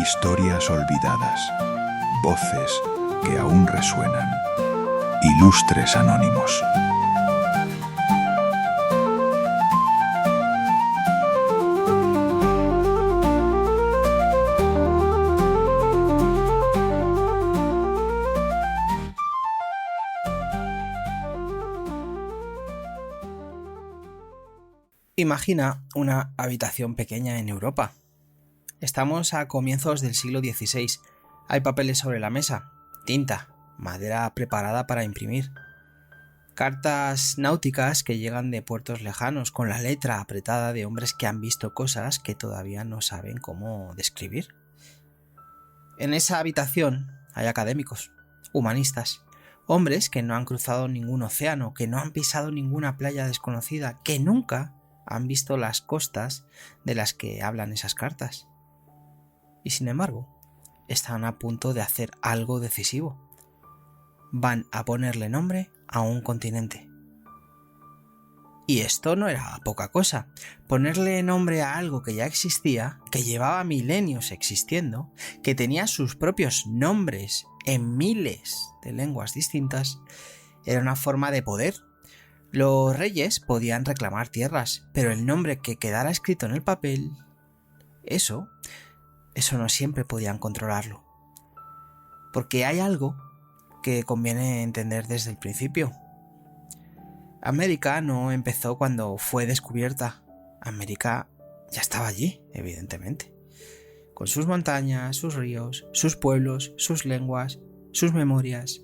Historias olvidadas, voces que aún resuenan. Ilustres Anónimos. Imagina una habitación pequeña en Europa. Estamos a comienzos del siglo XVI. Hay papeles sobre la mesa, tinta, madera preparada para imprimir, cartas náuticas que llegan de puertos lejanos con la letra apretada de hombres que han visto cosas que todavía no saben cómo describir. En esa habitación hay académicos, humanistas, hombres que no han cruzado ningún océano, que no han pisado ninguna playa desconocida, que nunca han visto las costas de las que hablan esas cartas. Y sin embargo, están a punto de hacer algo decisivo. Van a ponerle nombre a un continente. Y esto no era poca cosa. Ponerle nombre a algo que ya existía, que llevaba milenios existiendo, que tenía sus propios nombres en miles de lenguas distintas, era una forma de poder. Los reyes podían reclamar tierras, pero el nombre que quedara escrito en el papel, eso no siempre podían controlarlo. Porque hay algo que conviene entender desde el principio. América no empezó cuando fue descubierta. América ya estaba allí, evidentemente. Con sus montañas, sus ríos, sus pueblos, sus lenguas, sus memorias.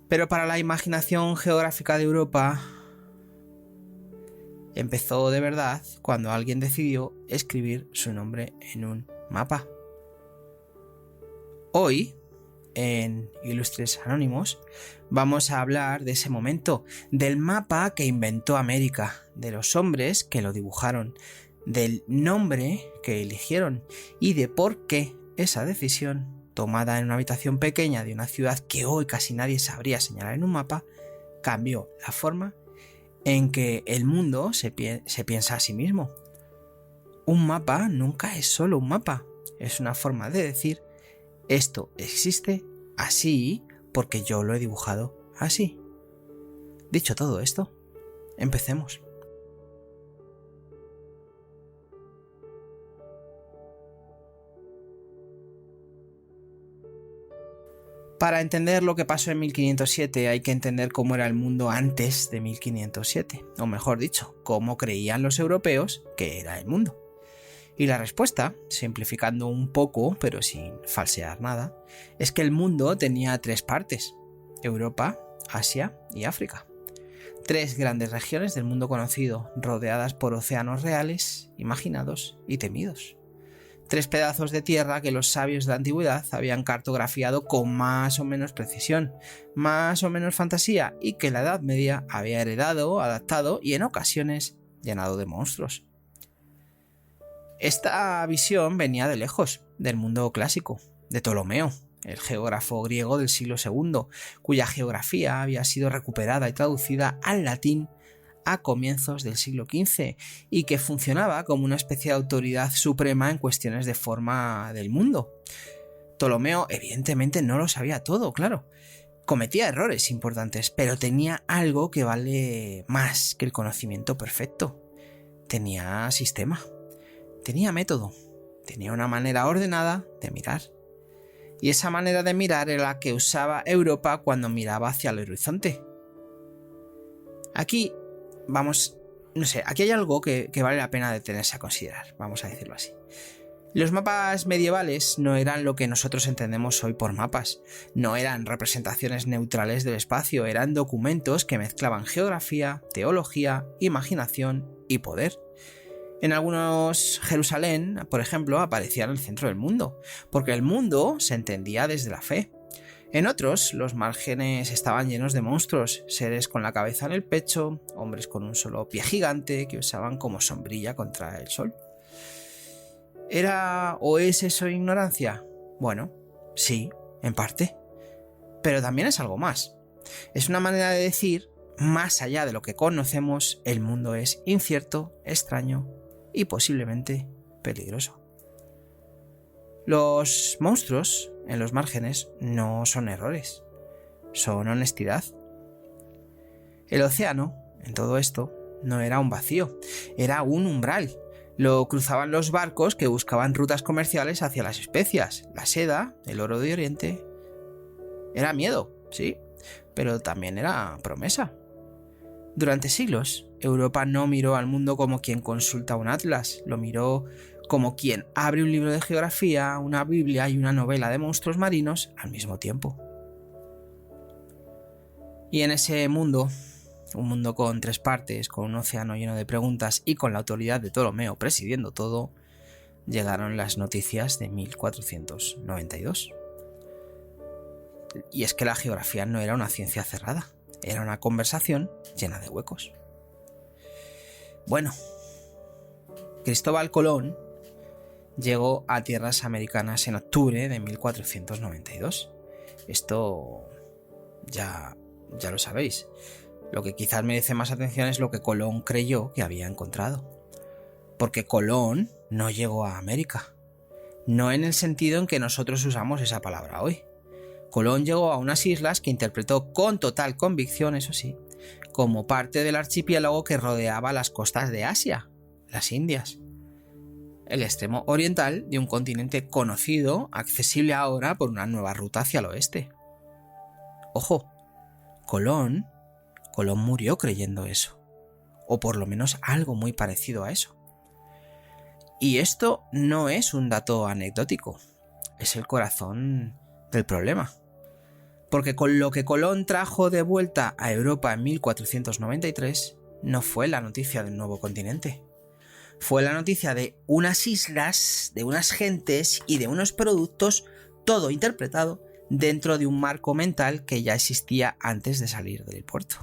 Pero para la imaginación geográfica de Europa, empezó de verdad cuando alguien decidió escribir su nombre en un mapa. Hoy, en Ilustres Anónimos, vamos a hablar de ese momento, del mapa que inventó América, de los hombres que lo dibujaron, del nombre que eligieron y de por qué esa decisión, tomada en una habitación pequeña de una ciudad que hoy casi nadie sabría señalar en un mapa, cambió la forma en que el mundo se piensa a sí mismo. Un mapa nunca es solo un mapa, es una forma de decir esto existe así porque yo lo he dibujado así. Dicho todo esto, empecemos. Para entender lo que pasó en 1507 hay que entender cómo era el mundo antes de 1507, o mejor dicho, cómo creían los europeos que era el mundo. Y la respuesta, simplificando un poco pero sin falsear nada, es que el mundo tenía tres partes: Europa, Asia y África. Tres grandes regiones del mundo conocido, rodeadas por océanos reales, imaginados y temidos. Tres pedazos de tierra que los sabios de la antigüedad habían cartografiado con más o menos precisión, más o menos fantasía, y que la Edad Media había heredado, adaptado y en ocasiones llenado de monstruos. Esta visión venía de lejos, del mundo clásico, de Ptolomeo, el geógrafo griego del siglo II, cuya geografía había sido recuperada y traducida al latín a comienzos del siglo XV y que funcionaba como una especie de autoridad suprema en cuestiones de forma del mundo. Ptolomeo evidentemente no lo sabía todo, claro. Cometía errores importantes, pero tenía algo que vale más que el conocimiento perfecto. Tenía sistema, tenía método, tenía una manera ordenada de mirar. Y esa manera de mirar era la que usaba Europa cuando miraba hacia el horizonte. Aquí hay algo que vale la pena detenerse a considerar, vamos a decirlo así. Los mapas medievales no eran lo que nosotros entendemos hoy por mapas, no eran representaciones neutrales del espacio, eran documentos que mezclaban geografía, teología, imaginación y poder. En algunos, Jerusalén, por ejemplo, aparecía en el centro del mundo, porque el mundo se entendía desde la fe. En otros, los márgenes estaban llenos de monstruos, seres con la cabeza en el pecho, hombres con un solo pie gigante que usaban como sombrilla contra el sol. ¿Era o es eso ignorancia? Bueno, sí, en parte. Pero también es algo más. Es una manera de decir, más allá de lo que conocemos, el mundo es incierto, extraño y posiblemente peligroso. Los monstruos en los márgenes no son errores, son honestidad. El océano, en todo esto, no era un vacío, era un umbral. Lo cruzaban los barcos que buscaban rutas comerciales hacia las especias, la seda, el oro de Oriente. Era miedo, sí, pero también era promesa. Durante siglos, Europa no miró al mundo como quien consulta un atlas, lo miró como quien abre un libro de geografía, una Biblia y una novela de monstruos marinos al mismo tiempo. Y en ese mundo, un mundo con 3 partes, con un océano lleno de preguntas y con la autoridad de Ptolomeo presidiendo todo, llegaron las noticias de 1492. Y es que la geografía no era una ciencia cerrada, era una conversación llena de huecos. Bueno, Cristóbal Colón llegó a tierras americanas en octubre de 1492. Esto ya lo sabéis. Lo que quizás merece más atención es lo que Colón creyó que había encontrado. Porque Colón no llegó a América. No en el sentido en que nosotros usamos esa palabra hoy. Colón llegó a unas islas que interpretó con total convicción, eso sí, como parte del archipiélago que rodeaba las costas de Asia, las Indias. El extremo oriental de un continente conocido, accesible ahora por una nueva ruta hacia el oeste. Ojo, Colón murió creyendo eso, o por lo menos algo muy parecido a eso. Y esto no es un dato anecdótico, es el corazón del problema. Porque con lo que Colón trajo de vuelta a Europa en 1493 no fue la noticia del nuevo continente. Fue la noticia de unas islas, de unas gentes y de unos productos, todo interpretado dentro de un marco mental que ya existía antes de salir del puerto.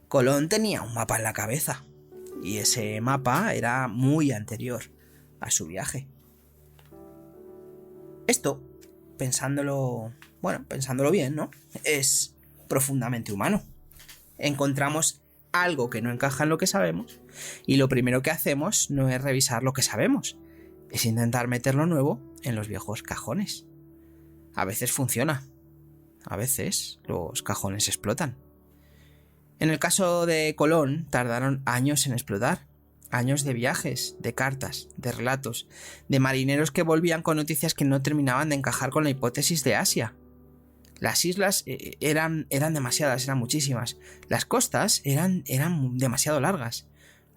Colón tenía un mapa en la cabeza, y ese mapa era muy anterior a su viaje. Esto, pensándolo bien, ¿no? Es profundamente humano. Encontramos algo que no encaja en lo que sabemos, y lo primero que hacemos no es revisar lo que sabemos, es intentar meter lo nuevo en los viejos cajones. A veces funciona, a veces los cajones explotan. En el caso de Colón, tardaron años en explotar. Años de viajes, de cartas, de relatos, de marineros que volvían con noticias que no terminaban de encajar con la hipótesis de Asia. Las islas eran demasiadas, eran muchísimas. Las costas eran demasiado largas.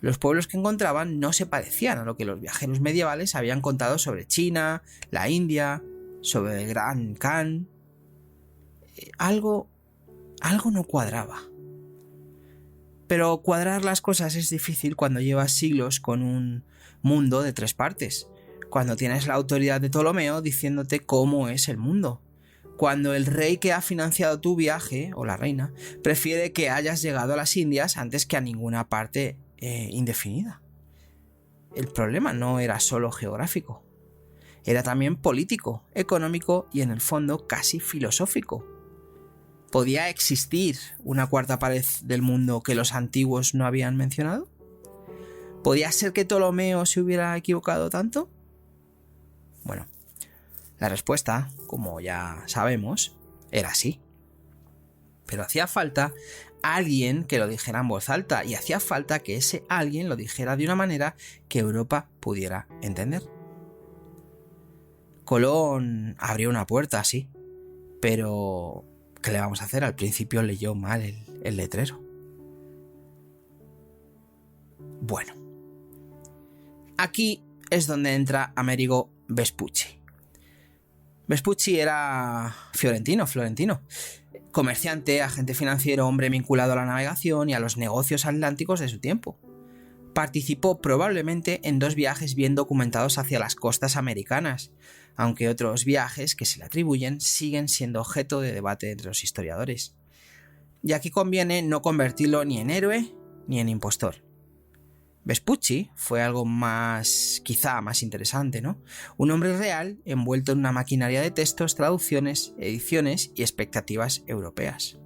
Los pueblos que encontraban no se parecían a lo que los viajeros medievales habían contado sobre China, la India, sobre el Gran Khan. Algo no cuadraba. Pero cuadrar las cosas es difícil cuando llevas siglos con un mundo de 3 partes, cuando tienes la autoridad de Ptolomeo diciéndote cómo es el mundo, cuando el rey que ha financiado tu viaje, o la reina, prefiere que hayas llegado a las Indias antes que a ninguna parte indefinida. El problema no era solo geográfico, era también político, económico y en el fondo casi filosófico. ¿Podía existir una cuarta pared del mundo que los antiguos no habían mencionado? ¿Podía ser que Ptolomeo se hubiera equivocado tanto? Bueno, la respuesta, como ya sabemos, era sí. Pero hacía falta alguien que lo dijera en voz alta, y hacía falta que ese alguien lo dijera de una manera que Europa pudiera entender. Colón abrió una puerta, sí, pero ¿qué le vamos a hacer? Al principio leyó mal el letrero. Bueno, aquí es donde entra Amerigo Vespucci. Vespucci era florentino, comerciante, agente financiero, hombre vinculado a la navegación y a los negocios atlánticos de su tiempo. Participó probablemente en 2 viajes bien documentados hacia las costas americanas, aunque otros viajes que se le atribuyen siguen siendo objeto de debate entre los historiadores. Y aquí conviene no convertirlo ni en héroe ni en impostor. Vespucci fue algo quizá más interesante, ¿no? Un hombre real envuelto en una maquinaria de textos, traducciones, ediciones y expectativas europeas.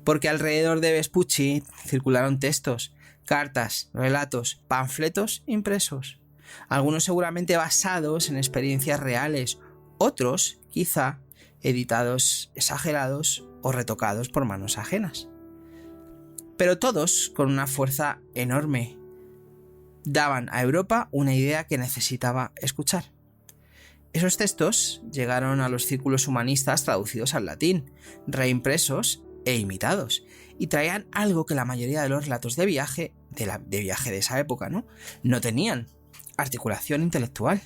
Porque alrededor de Vespucci circularon textos, cartas, relatos, panfletos impresos. algunos seguramente basados en experiencias reales, otros quizá editados, exagerados o retocados por manos ajenas. Pero todos con una fuerza enorme daban a Europa una idea que necesitaba escuchar. Esos textos llegaron a los círculos humanistas traducidos al latín, reimpresos e imitados, y traían algo que la mayoría de los relatos de viaje de esa época, no tenían: articulación intelectual.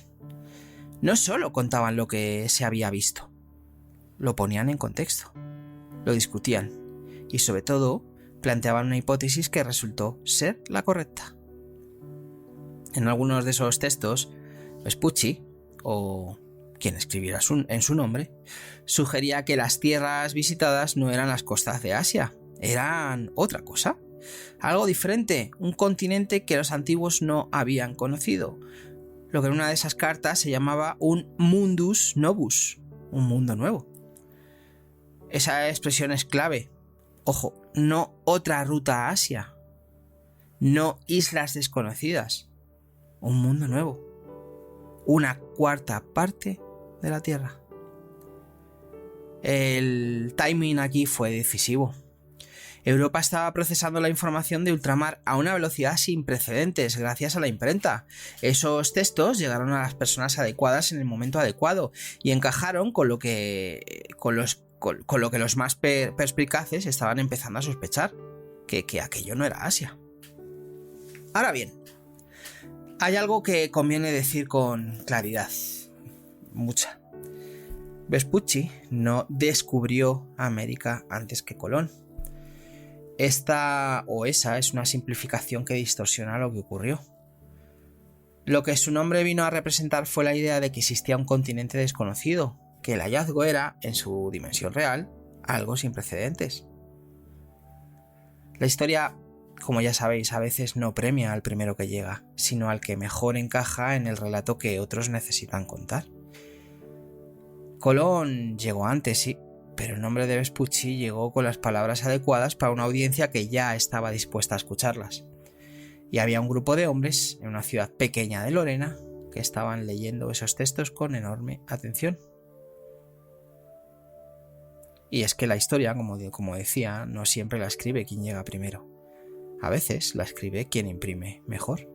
No solo contaban lo que se había visto, lo ponían en contexto, lo discutían y sobre todo planteaban una hipótesis que resultó ser la correcta. En algunos de esos textos, Vespucci, o quien escribiera en su nombre, sugería que las tierras visitadas no eran las costas de Asia, eran otra cosa, algo diferente, un continente que los antiguos no habían conocido, lo que en una de esas cartas se llamaba un mundus novus, un mundo nuevo. Esa expresión es clave. Ojo, no otra ruta a Asia, no islas desconocidas, un mundo nuevo, una cuarta parte de la Tierra. El timing aquí fue decisivo. Europa estaba procesando la información de ultramar a una velocidad sin precedentes gracias a la imprenta. Esos textos llegaron a las personas adecuadas en el momento adecuado y encajaron con lo que los más perspicaces estaban empezando a sospechar, que aquello no era Asia. Ahora bien, hay algo que conviene decir con claridad, mucha. Vespucci no descubrió América antes que Colón. Esta o esa es una simplificación que distorsiona lo que ocurrió. Lo que su nombre vino a representar fue la idea de que existía un continente desconocido, que el hallazgo era, en su dimensión real, algo sin precedentes. La historia, como ya sabéis, a veces no premia al primero que llega, sino al que mejor encaja en el relato que otros necesitan contar. Colón llegó antes, sí, pero el nombre de Vespucci llegó con las palabras adecuadas para una audiencia que ya estaba dispuesta a escucharlas. Y había un grupo de hombres en una ciudad pequeña de Lorena que estaban leyendo esos textos con enorme atención. Y es que la historia, como decía, no siempre la escribe quien llega primero. A veces la escribe quien imprime mejor.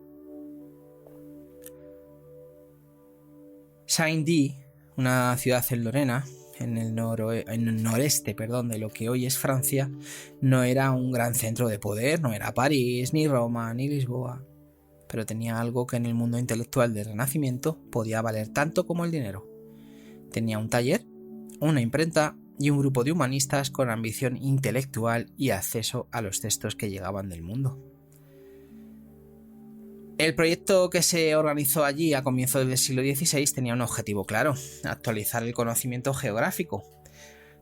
Saint-Dié, una ciudad en Lorena, en el noreste de lo que hoy es Francia, no era un gran centro de poder, no era París, ni Roma, ni Lisboa, pero tenía algo que en el mundo intelectual del Renacimiento podía valer tanto como el dinero. Tenía un taller, una imprenta y un grupo de humanistas con ambición intelectual y acceso a los textos que llegaban del mundo. El proyecto que se organizó allí a comienzos del siglo XVI tenía un objetivo claro: actualizar el conocimiento geográfico.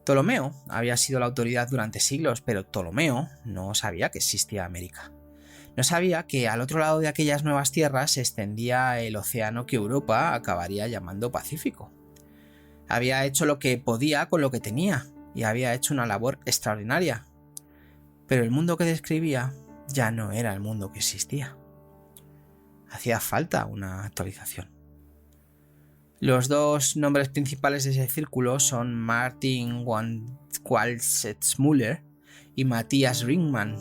Ptolomeo había sido la autoridad durante siglos, pero Ptolomeo no sabía que existía América. No sabía que al otro lado de aquellas nuevas tierras se extendía el océano que Europa acabaría llamando Pacífico. Había hecho lo que podía con lo que tenía y había hecho una labor extraordinaria. Pero el mundo que describía ya no era el mundo que existía. Hacía falta una actualización. Los dos nombres principales de ese círculo son Martin Waldsetzmüller y Matthias Ringmann.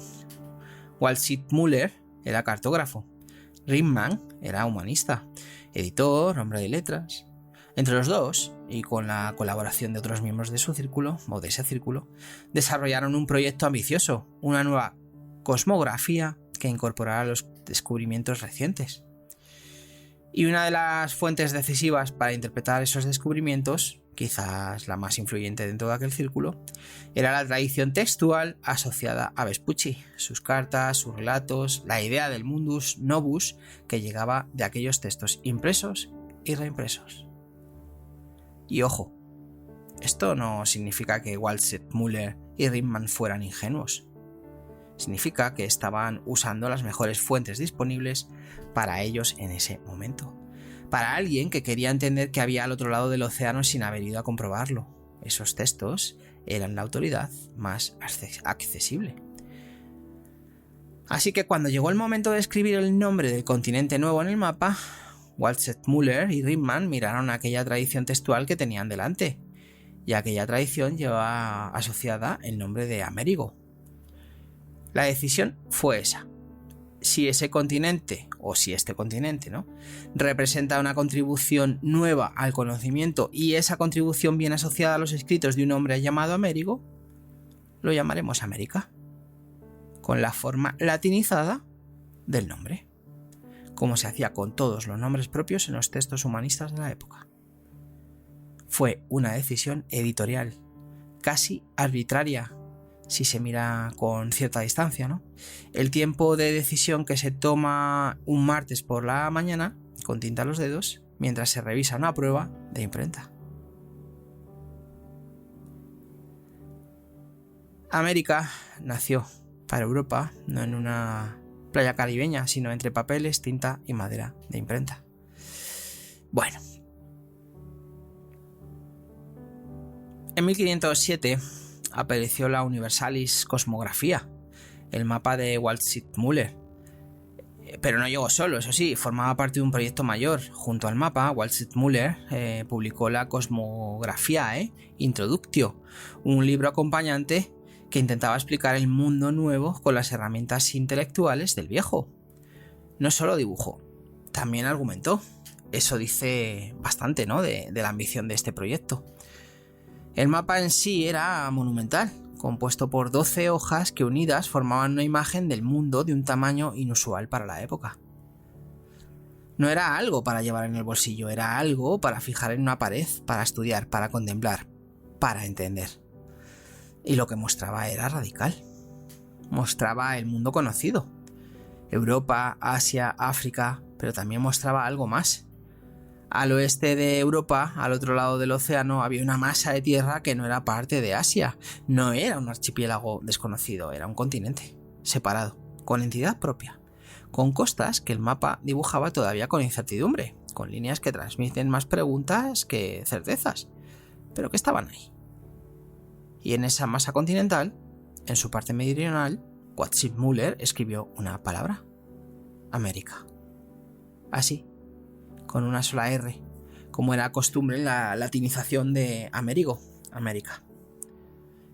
Waldsetzmüller era cartógrafo. Ringmann era humanista, editor, hombre de letras. Entre los dos, y con la colaboración de otros miembros de su círculo, o de ese círculo, desarrollaron un proyecto ambicioso, una nueva cosmografía que incorporara los descubrimientos recientes. Y una de las fuentes decisivas para interpretar esos descubrimientos, quizás la más influyente dentro de aquel círculo, era la tradición textual asociada a Vespucci, sus cartas, sus relatos, la idea del mundus novus que llegaba de aquellos textos impresos y reimpresos. Y ojo, esto no significa que Waldsetzmüller y Ringmann fueran ingenuos. Significa que estaban usando las mejores fuentes disponibles para ellos en ese momento. Para alguien que quería entender qué había al otro lado del océano sin haber ido a comprobarlo. Esos textos eran la autoridad más accesible. Así que cuando llegó el momento de escribir el nombre del continente nuevo en el mapa, Waldseemüller y Riemann miraron aquella tradición textual que tenían delante, y aquella tradición llevaba asociada el nombre de Amérigo. La decisión fue esa. Si ese continente, o si este continente, ¿no?, representa una contribución nueva al conocimiento y esa contribución viene asociada a los escritos de un hombre llamado Amérigo, lo llamaremos América, con la forma latinizada del nombre, como se hacía con todos los nombres propios en los textos humanistas de la época. Fue una decisión editorial, casi arbitraria, si se mira con cierta distancia, ¿no? El tiempo de decisión que se toma un martes por la mañana, con tinta a los dedos, mientras se revisa una prueba de imprenta. América nació para Europa, no en una playa caribeña, sino entre papeles, tinta y madera de imprenta. Bueno. En 1507 apareció la Universalis Cosmographia, el mapa de Waldseemüller. Pero no llegó solo, eso sí, formaba parte de un proyecto mayor. Junto al mapa, Waldseemüller publicó la Cosmographiae Introductio, un libro acompañante que intentaba explicar el mundo nuevo con las herramientas intelectuales del viejo. No solo dibujó, también argumentó. Eso dice bastante, ¿no?, de la ambición de este proyecto. El mapa en sí era monumental, compuesto por 12 hojas que unidas formaban una imagen del mundo de un tamaño inusual para la época. No era algo para llevar en el bolsillo, era algo para fijar en una pared, para estudiar, para contemplar, para entender. Y lo que mostraba era radical. Mostraba el mundo conocido. Europa, Asia, África, pero también mostraba algo más. Al oeste de Europa, al otro lado del océano, había una masa de tierra que no era parte de Asia. No era un archipiélago desconocido, era un continente, separado, con entidad propia, con costas que el mapa dibujaba todavía con incertidumbre, con líneas que transmiten más preguntas que certezas, pero que estaban ahí. Y en esa masa continental, en su parte meridional, Waldseemüller escribió una palabra: América. Así, con una sola R, como era costumbre en la latinización de Amérigo, América.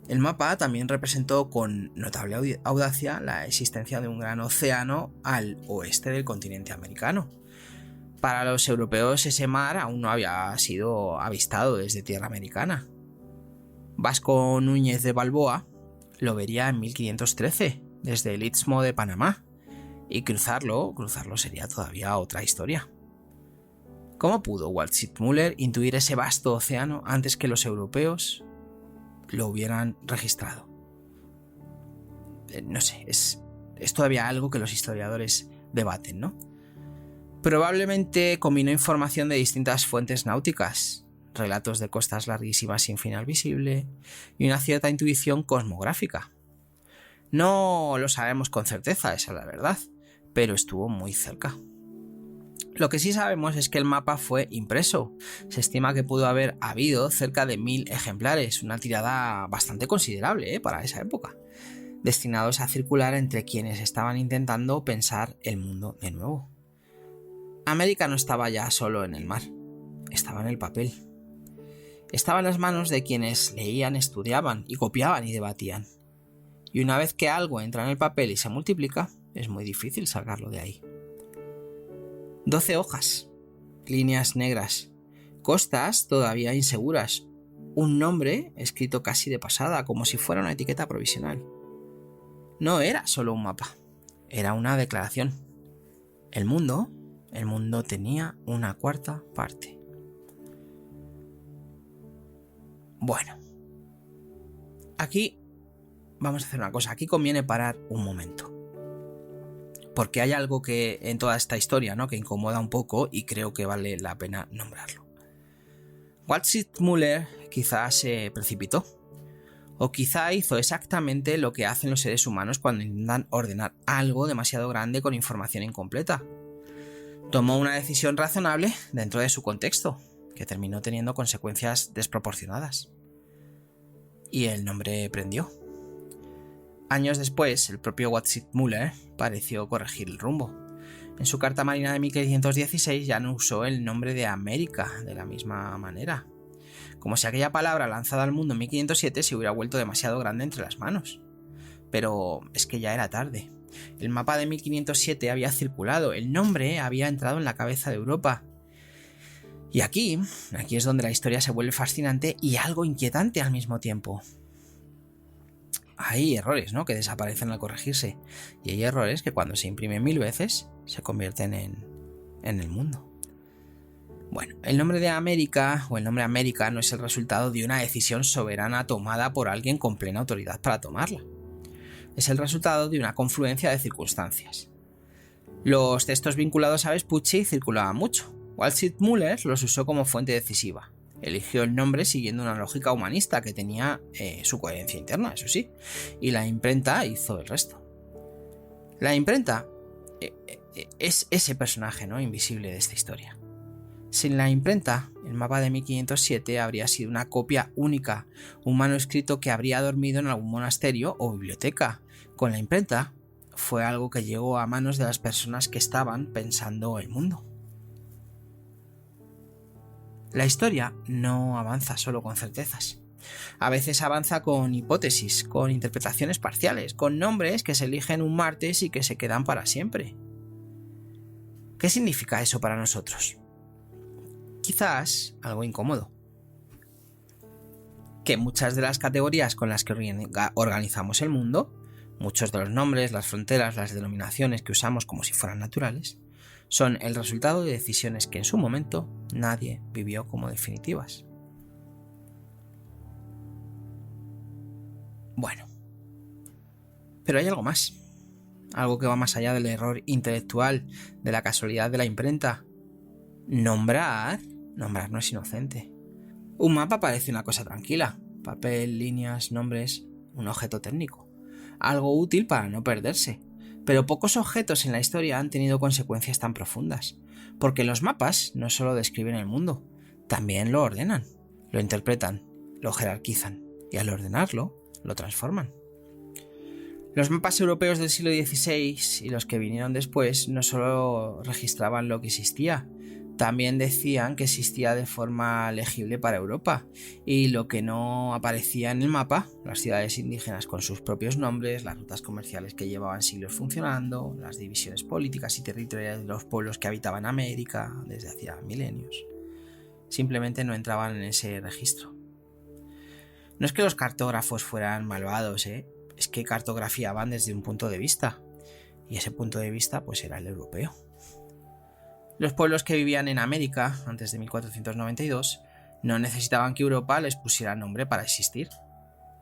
El mapa también representó con notable audacia la existencia de un gran océano al oeste del continente americano. Para los europeos ese mar aún no había sido avistado desde tierra americana. Vasco Núñez de Balboa lo vería en 1513, desde el Istmo de Panamá, y cruzarlo sería todavía otra historia. ¿Cómo pudo Waldseemüller intuir ese vasto océano antes que los europeos lo hubieran registrado? No sé, es todavía algo que los historiadores debaten, ¿no? Probablemente combinó información de distintas fuentes náuticas, relatos de costas larguísimas sin final visible y una cierta intuición cosmográfica. No lo sabemos con certeza, esa es la verdad, pero estuvo muy cerca. Lo que sí sabemos es que el mapa fue impreso. Se estima que pudo haber habido cerca de 1000 ejemplares, una tirada bastante considerable para esa época, destinados a circular entre quienes estaban intentando pensar el mundo de nuevo. América no estaba ya solo en el mar, estaba en el papel. Estaba en las manos de quienes leían, estudiaban y copiaban y debatían. Y una vez que algo entra en el papel y se multiplica, es muy difícil sacarlo de ahí. 12 hojas, líneas negras, costas todavía inseguras, un nombre escrito casi de pasada, como si fuera una etiqueta provisional. No era solo un mapa, era una declaración. El mundo tenía una cuarta parte. Bueno, aquí vamos a hacer una cosa, aquí conviene parar un momento. Porque hay algo que en toda esta historia, ¿no?, que incomoda un poco y creo que vale la pena nombrarlo. Waldseemüller quizás se precipitó, o quizá hizo exactamente lo que hacen los seres humanos cuando intentan ordenar algo demasiado grande con información incompleta. Tomó una decisión razonable dentro de su contexto, que terminó teniendo consecuencias desproporcionadas. Y el nombre prendió. Años después, el propio Waldseemüller pareció corregir el rumbo. En su carta marina de 1516 ya no usó el nombre de América de la misma manera, como si aquella palabra lanzada al mundo en 1507 se hubiera vuelto demasiado grande entre las manos. Pero es que ya era tarde. El mapa de 1507 había circulado, el nombre había entrado en la cabeza de Europa. Y aquí es donde la historia se vuelve fascinante y algo inquietante al mismo tiempo. Hay errores, ¿no?, que desaparecen al corregirse, y hay errores que cuando se imprimen 1000 veces se convierten en el mundo. Bueno, el nombre de América o el nombre América no es el resultado de una decisión soberana tomada por alguien con plena autoridad para tomarla. Es el resultado de una confluencia de circunstancias. Los textos vinculados a Vespucci circulaban mucho. Waltzit Müller los usó como fuente decisiva. Eligió el nombre siguiendo una lógica humanista que tenía su coherencia interna, eso sí, y la imprenta hizo el resto. La imprenta es ese personaje, ¿no?, invisible de esta historia. Sin la imprenta, el mapa de 1507 habría sido una copia única, un manuscrito que habría dormido en algún monasterio o biblioteca. Con la imprenta fue algo que llegó a manos de las personas que estaban pensando el mundo. La historia no avanza solo con certezas. A veces avanza con hipótesis, con interpretaciones parciales, con nombres que se eligen un martes y que se quedan para siempre. ¿Qué significa eso para nosotros? Quizás algo incómodo. Que muchas de las categorías con las que organizamos el mundo, muchos de los nombres, las fronteras, las denominaciones que usamos como si fueran naturales, son el resultado de decisiones que en su momento nadie vivió como definitivas. Bueno, pero hay algo más, algo que va más allá del error intelectual, de la casualidad de la imprenta. Nombrar no es inocente. Un mapa parece una cosa tranquila, papel, líneas, nombres, un objeto técnico, algo útil para no perderse. Pero pocos objetos en la historia han tenido consecuencias tan profundas, porque los mapas no solo describen el mundo, también lo ordenan, lo interpretan, lo jerarquizan, y al ordenarlo, lo transforman. Los mapas europeos del siglo XVI y los que vinieron después no solo registraban lo que existía, también decían que existía de forma legible para Europa, y lo que no aparecía en el mapa, las ciudades indígenas con sus propios nombres, las rutas comerciales que llevaban siglos funcionando, las divisiones políticas y territoriales de los pueblos que habitaban América desde hacía milenios, simplemente no entraban en ese registro. No es que los cartógrafos fueran malvados, es que cartografiaban desde un punto de vista, y ese punto de vista pues era el europeo. Los pueblos que vivían en América antes de 1492 no necesitaban que Europa les pusiera nombre para existir.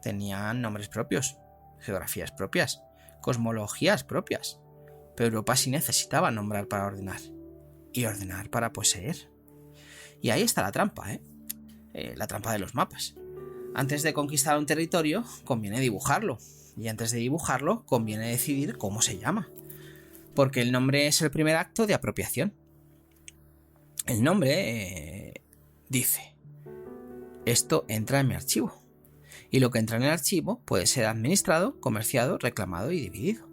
Tenían nombres propios, geografías propias, cosmologías propias. Pero Europa sí necesitaba nombrar para ordenar y ordenar para poseer. Y ahí está la trampa, la trampa de los mapas. Antes de conquistar un territorio conviene dibujarlo, y antes de dibujarlo conviene decidir cómo se llama, porque el nombre es el primer acto de apropiación. El nombre dice: esto entra en mi archivo, y lo que entra en el archivo puede ser administrado, comerciado, reclamado y dividido.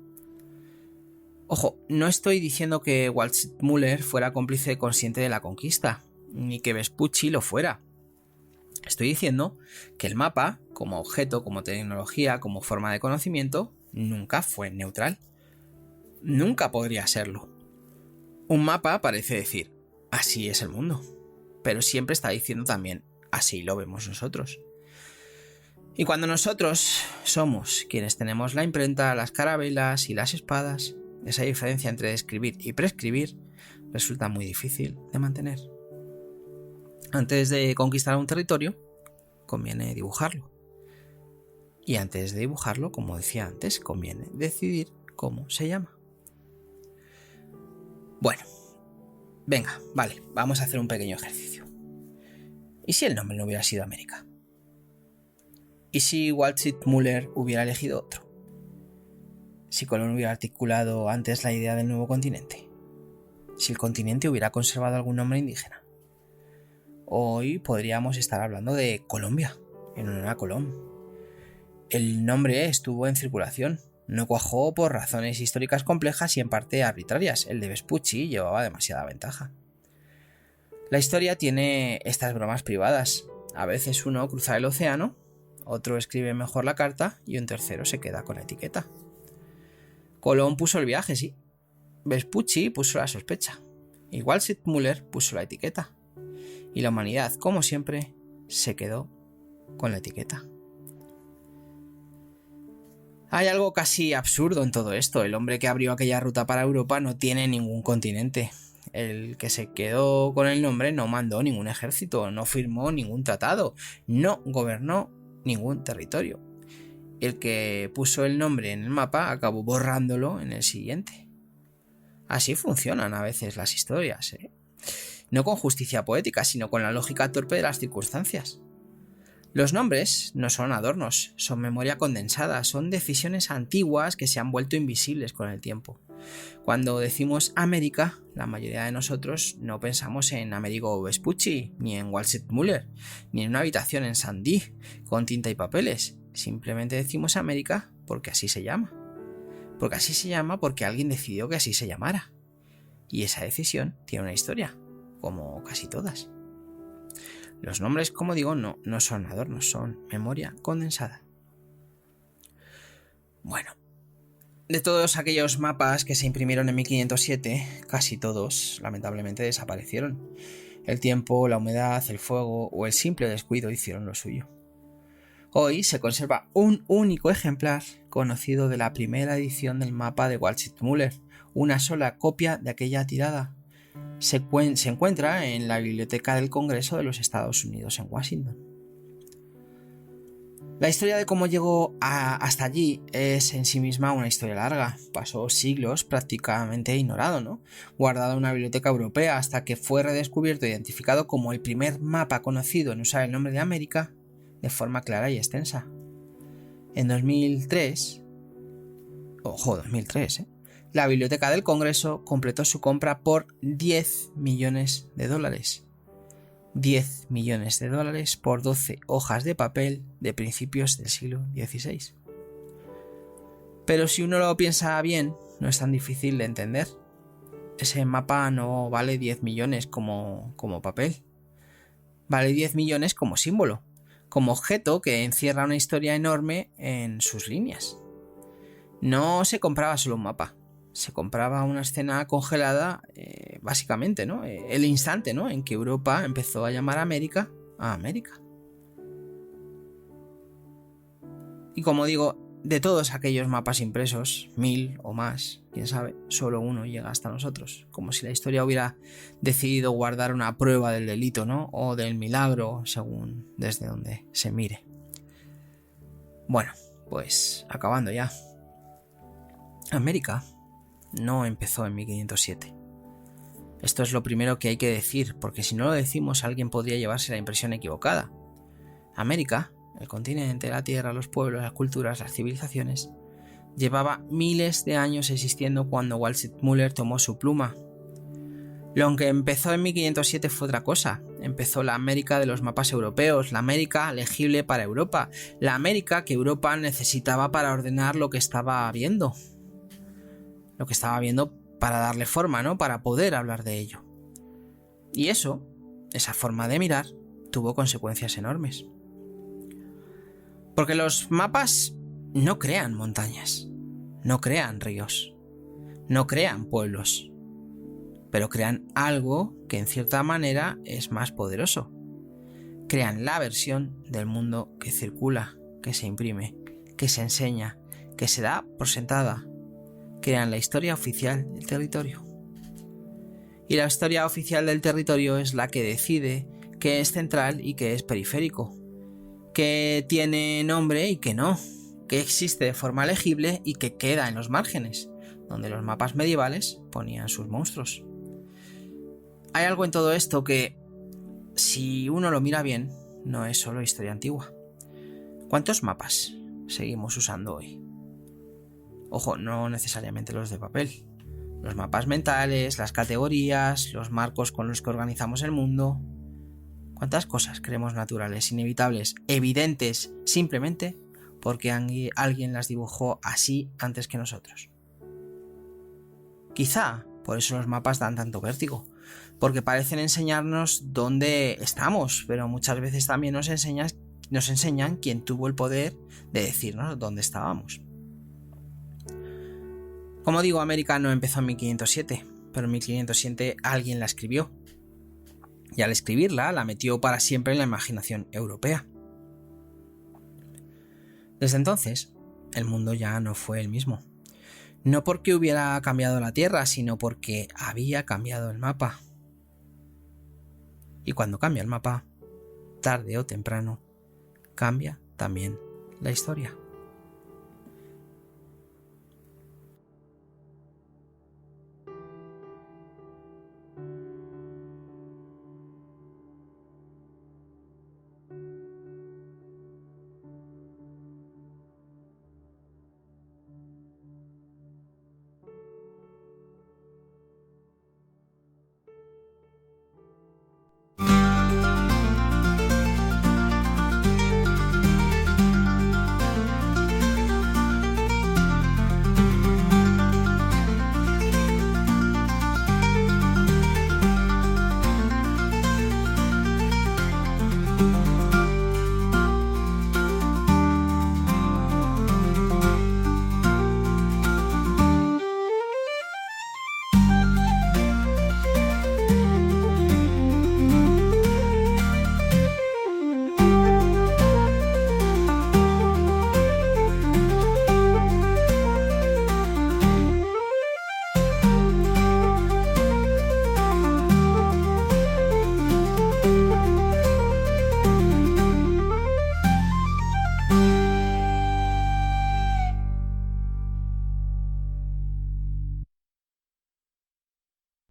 Ojo, no estoy diciendo que Waltzit Müller fuera cómplice consciente de la conquista, ni que Vespucci lo fuera. Estoy diciendo que el mapa, como objeto, como tecnología, como forma de conocimiento, nunca fue neutral. Nunca podría serlo. Un mapa parece decir: así es el mundo, pero siempre está diciendo también: así lo vemos nosotros. Y cuando nosotros somos quienes tenemos la imprenta, las carabelas y las espadas, esa diferencia entre describir y prescribir resulta muy difícil de mantener. Antes de conquistar un territorio, conviene dibujarlo. Y antes de dibujarlo, como decía antes, conviene decidir cómo se llama. Bueno, venga, vale, vamos a hacer un pequeño ejercicio. ¿Y si el nombre no hubiera sido América? ¿Y si Waltzit Müller hubiera elegido otro? ¿Si Colón hubiera articulado antes la idea del nuevo continente? ¿Si el continente hubiera conservado algún nombre indígena? Hoy podríamos estar hablando de Colombia, en honor a Colón. El nombre estuvo en circulación, no cuajó por razones históricas complejas y en parte arbitrarias. El de Vespucci llevaba demasiada ventaja. La historia tiene estas bromas privadas. A veces uno cruza el océano, otro escribe mejor la carta y un tercero se queda con la etiqueta. Colón puso el viaje, sí. Vespucci puso la sospecha. Y Waldseemüller puso la etiqueta. Y la humanidad, como siempre, se quedó con la etiqueta. Hay algo casi absurdo en todo esto. El hombre que abrió aquella ruta para Europa no tiene ningún continente. El que se quedó con el nombre no mandó ningún ejército, no firmó ningún tratado, no gobernó ningún territorio. El que puso el nombre en el mapa acabó borrándolo en el siguiente. Así funcionan a veces las historias, ¿eh? No con justicia poética, sino con la lógica torpe de las circunstancias. Los nombres no son adornos, son memoria condensada, son decisiones antiguas que se han vuelto invisibles con el tiempo. Cuando decimos América, la mayoría de nosotros no pensamos en Amerigo Vespucci, ni en Waldseemüller, ni en una habitación en Saint-Dié con tinta y papeles. Simplemente decimos América porque así se llama. Porque así se llama porque alguien decidió que así se llamara. Y esa decisión tiene una historia, como casi todas. Los nombres, como digo, no son adornos, son memoria condensada. Bueno, de todos aquellos mapas que se imprimieron en 1507, casi todos, lamentablemente, desaparecieron. El tiempo, la humedad, el fuego o el simple descuido hicieron lo suyo. Hoy se conserva un único ejemplar conocido de la primera edición del mapa de Waldseemüller, una sola copia de aquella tirada. Se encuentra en la Biblioteca del Congreso de los Estados Unidos en Washington. La historia de cómo llegó hasta allí es en sí misma una historia larga. Pasó siglos prácticamente ignorado, ¿no? Guardado en una biblioteca europea hasta que fue redescubierto e identificado como el primer mapa conocido en usar el nombre de América de forma clara y extensa. En 2003, la Biblioteca del Congreso completó su compra por $10 millones. 10 millones de dólares por 12 hojas de papel de principios del siglo XVI. Pero si uno lo piensa bien, no es tan difícil de entender. Ese mapa no vale 10 millones como papel. Vale 10 millones como símbolo, como objeto que encierra una historia enorme en sus líneas. No se compraba solo un mapa. Se compraba una escena congelada, básicamente, ¿no? El instante, ¿no?, en que Europa empezó a llamar a América. Y como digo, de todos aquellos mapas impresos, 1000 o más, quién sabe, solo uno llega hasta nosotros. Como si la historia hubiera decidido guardar una prueba del delito, ¿no?, o del milagro, según desde donde se mire. Bueno, pues acabando ya. América no empezó en 1507. Esto es lo primero que hay que decir, porque si no lo decimos alguien podría llevarse la impresión equivocada. América, el continente, la tierra, los pueblos, las culturas, las civilizaciones, llevaba miles de años existiendo cuando Waldseemüller tomó su pluma. Lo que empezó en 1507 fue otra cosa. Empezó la América de los mapas europeos, la América legible para Europa, la América que Europa necesitaba para ordenar lo que estaba viendo. Para darle forma, ¿no?, para poder hablar de ello. Y esa forma de mirar, tuvo consecuencias enormes. Porque los mapas no crean montañas, no crean ríos, no crean pueblos, pero crean algo que en cierta manera es más poderoso. Crean la versión del mundo que circula, que se imprime, que se enseña, que se da por sentada. Crean la historia oficial del territorio. Y la historia oficial del territorio es la que decide qué es central y qué es periférico, qué tiene nombre y qué no, qué existe de forma legible y qué queda en los márgenes, donde los mapas medievales ponían sus monstruos. Hay algo en todo esto que, si uno lo mira bien, no es solo historia antigua. ¿Cuántos mapas seguimos usando hoy? Ojo, no necesariamente los de papel. Los mapas mentales, las categorías, los marcos con los que organizamos el mundo. ¿Cuántas cosas creemos naturales, inevitables, evidentes, simplemente porque alguien las dibujó así antes que nosotros. Quizá por eso los mapas dan tanto vértigo, porque parecen enseñarnos dónde estamos, pero muchas veces también nos enseñan quién tuvo el poder de decirnos dónde estábamos. Como digo, América no empezó en 1507, pero en 1507 alguien la escribió. Y al escribirla, la metió para siempre en la imaginación europea. Desde entonces, el mundo ya no fue el mismo. No porque hubiera cambiado la Tierra, sino porque había cambiado el mapa. Y cuando cambia el mapa, tarde o temprano, cambia también la historia.